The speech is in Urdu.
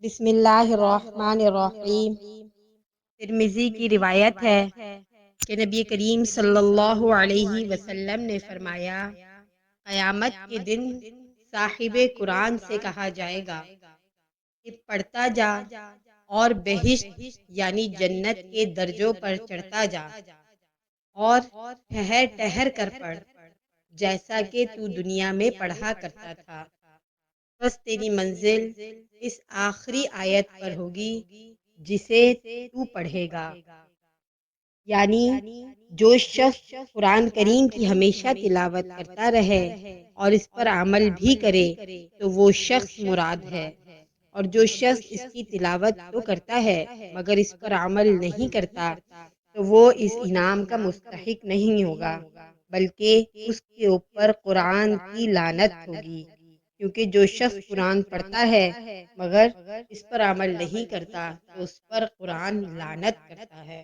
بسم اللہ الرحمن الرحیم۔ ترمذی کی روایت ہے کہ نبی کریم صلی اللہ علیہ وسلم نے فرمایا، قیامت کے دن صاحب قرآن سے کہا جائے گا کہ پڑھتا جا اور بہشت یعنی جنت کے درجوں پر چڑھتا جا، اور ٹھہر ٹھہر کر پڑھ جیسا کہ تو دنیا میں پڑھا کرتا تھا، بس تیری منزل اس آخری آیت پر ہوگی جسے تو پڑھے گا۔ یعنی جو شخص قرآن کریم کی ہمیشہ تلاوت کرتا رہے اور اس پر عمل بھی کرے تو وہ شخص مراد ہے، اور جو شخص اس کی تلاوت تو کرتا ہے مگر اس پر عمل نہیں کرتا تو وہ اس انعام کا مستحق نہیں ہوگا، بلکہ اس کے اوپر قرآن کی لعنت ہوگی، کیونکہ جو شخص قرآن پڑھتا ہے مگر اس پر عمل نہیں کرتا تو اس پر قرآن لعنت کرتا ہے۔